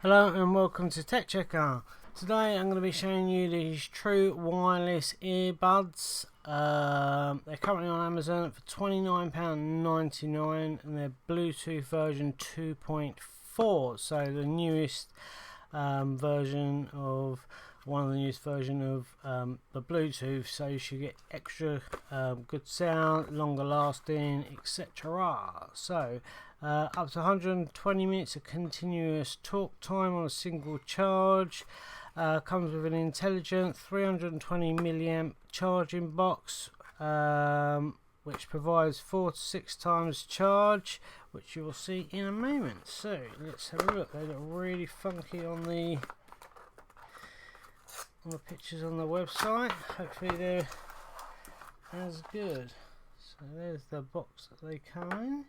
Hello and welcome to TechChecker. Today I'm going to be showing you these true wireless earbuds. They're currently on Amazon for £29.99 and they're Bluetooth version 2.4, so the newest version of the Bluetooth, so you should get extra good sound, longer lasting, etc. So up to 120 minutes of continuous talk time on a single charge. Comes with an intelligent 320 milliamp charging box, which provides 4 to 6 times charge, which you will see in a moment. So let's have a look. They look really funky on the pictures on the website. Hopefully they're as good. So there's the box that they come in.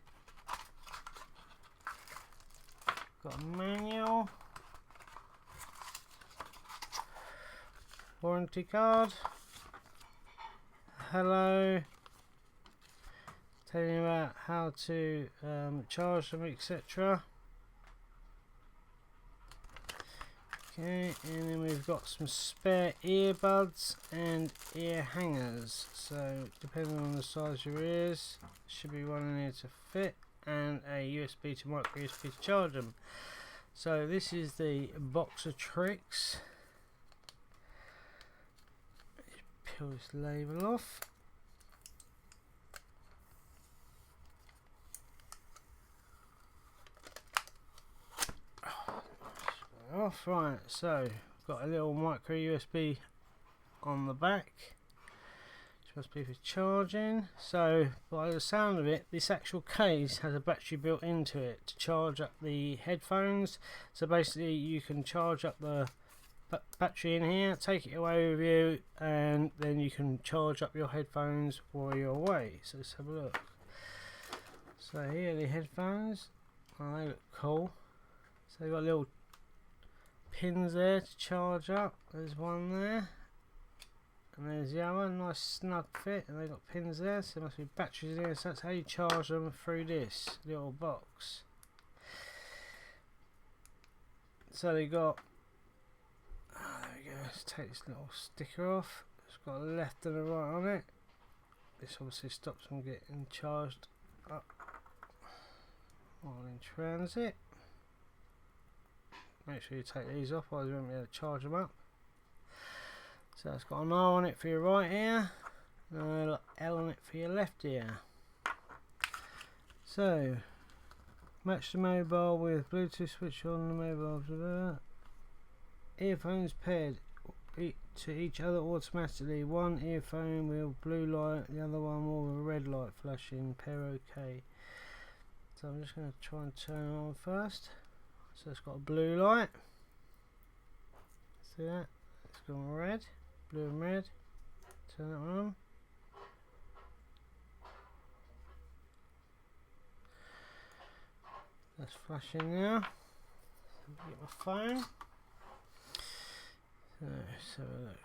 Got a manual, warranty card, hello, telling you about how to charge them, etc. Okay, and then we've got some spare earbuds and ear hangers, so depending on the size of your ears, should be one in here to fit, and a USB to micro USB to charge them. So this is the box of tricks. Let's peel this label off. Off. Right, so got a little micro USB on the back, supposed to be for charging. So by the sound of it, this actual case has a battery built into it to charge up the headphones. So basically you can charge up the battery in here, take it away with you, and then you can charge up your headphones while you're away. So let's have a look. So here are the headphones. Oh, they look cool. So they've got little pins there to charge up. There's one there, and there's the other. Nice snug fit, and they've got pins there, so there must be batteries in there. So that's how you charge them through this little box. So they got, there we go. Let's take this little sticker off. It's got a left and a right on it. This obviously stops them getting charged up while in transit. Make sure you take these off, otherwise you won't be able to charge them up. So it's got an R on it for your right ear, and a L on it for your left ear. So match the mobile with Bluetooth switch on the mobile. Earphones paired to each other automatically. One earphone with blue light, the other one with a red light flashing. Pair OK. So I'm just going to try and turn it on first. So it's got a blue light. See that? It's gone red, blue and red. Turn that one on. That's flashing now. Get my phone. So let's have a look.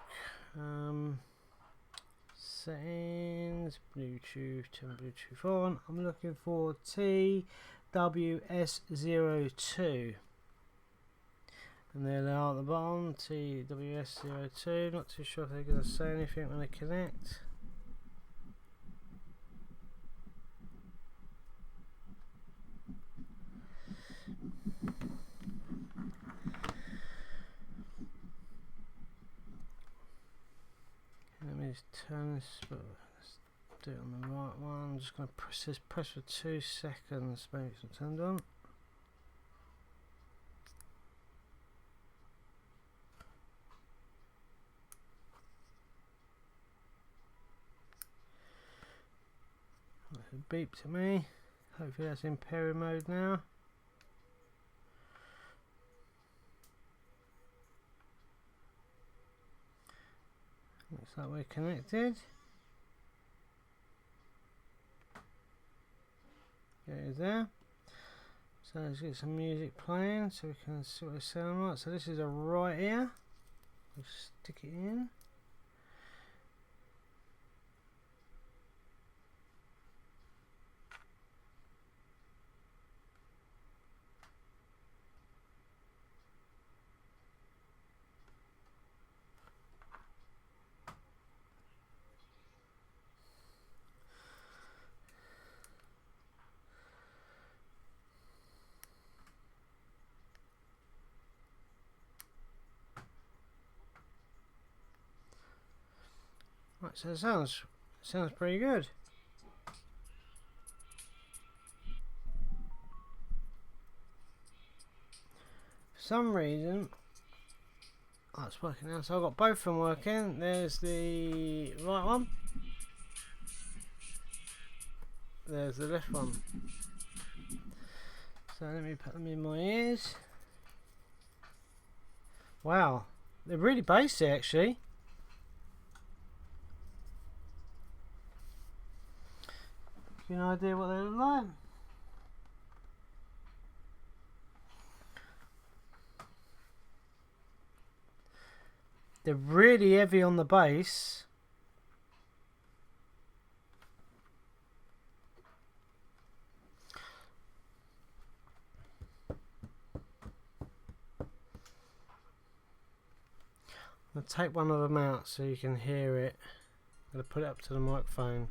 Settings, Bluetooth, turn Bluetooth on. I'm looking for TWS02. And there they are at the bottom, TWS02. Not too sure if they're going to say anything when they connect. Let me just turn this, but let's do it on the right one. I'm just going to press this, press for 2 seconds, maybe it's not turned on. That's a beep to me. Hopefully that's in pairing mode now. Looks like we're connected. Go there. So let's get some music playing so we can see what they sound like. So this is a right ear. We'll stick it in. Right, so it sounds pretty good. For some reason, oh, it's working now. So I've got both of them working. There's the right one. There's the left one. So let me put them in my ears. Wow, they're really bassy actually. Give you an idea what they look like? They're really heavy on the bass. I'll take one of them out so you can hear it. I'm going to put it up to the microphone.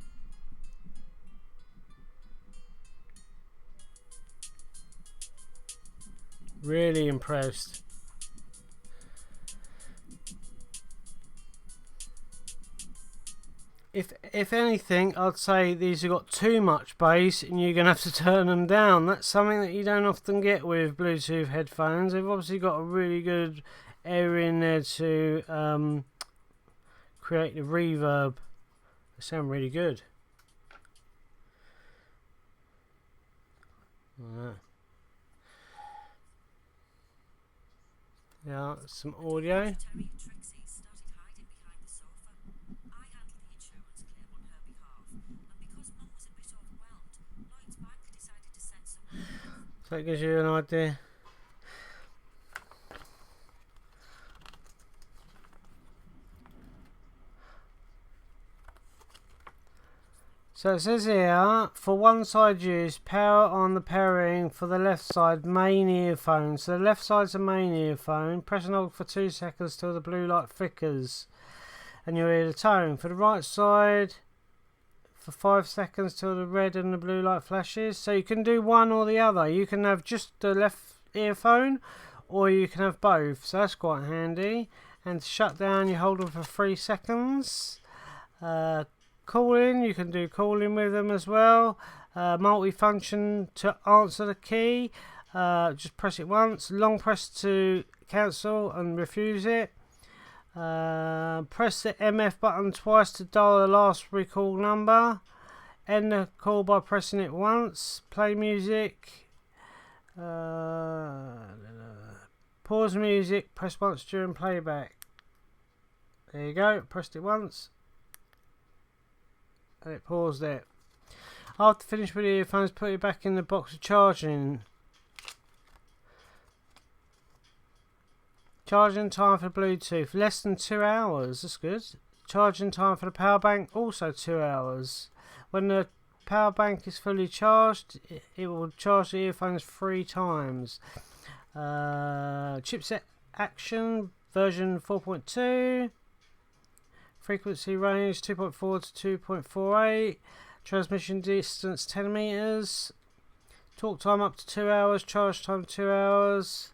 Really impressed. If anything, I'd say these have got too much bass and you're going to have to turn them down. That's something that you don't often get with Bluetooth headphones. They've obviously got a really good area in there to create the reverb. They sound really good. Yeah, some audio. So it gives you an idea. So it says here, for one side use, power on the pairing for the left side main earphone. So the left side's a main earphone. Press and hold for 2 seconds till the blue light flickers and you hear the tone. For the right side, for 5 seconds till the red and the blue light flashes. So you can do one or the other. You can have just the left earphone or you can have both. So that's quite handy. And to shut down, you hold them for 3 seconds. Calling, you can do calling with them as well. Multi-function to answer the key. Just press it once. Long press to cancel and refuse it. Press the MF button twice to dial the last recall number. End the call by pressing it once. Play music. Pause music. Press once during playback. There you go. Pressed it once. And it paused it. After finish with the earphones, put it back in the box of charging. Charging time for Bluetooth, less than 2 hours. That's good. Charging time for the power bank, also 2 hours. When the power bank is fully charged, it will charge the earphones 3 times. Chipset action, version 4.2. Frequency range 2.4 to 2.48. Transmission distance 10 meters. Talk time up to 2 hours. Charge time 2 hours.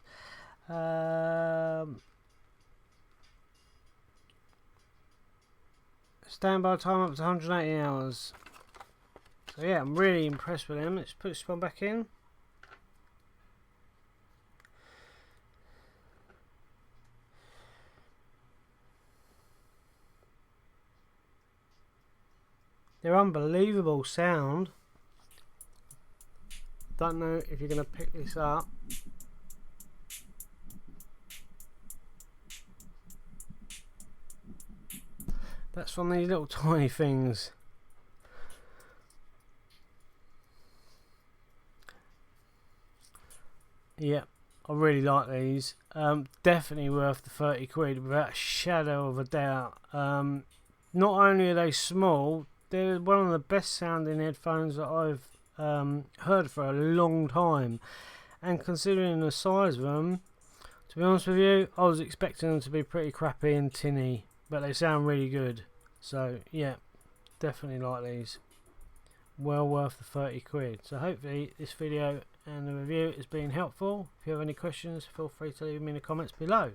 Standby time up to 180 hours. So yeah, I'm really impressed with them. Let's put this one back in. They're unbelievable sound. Don't know if you're going to pick this up. That's from these little tiny things. Yeah, I really like these. Definitely worth the 30 quid without a shadow of a doubt. Not only are they small, they're one of the best sounding headphones that I've heard for a long time, and considering the size of them, to be honest with you, I was expecting them to be pretty crappy and tinny, but they sound really good. So yeah, definitely like these. Well worth the 30 quid. So hopefully this video and the review has been helpful. If you have any questions, feel free to leave them in the comments below.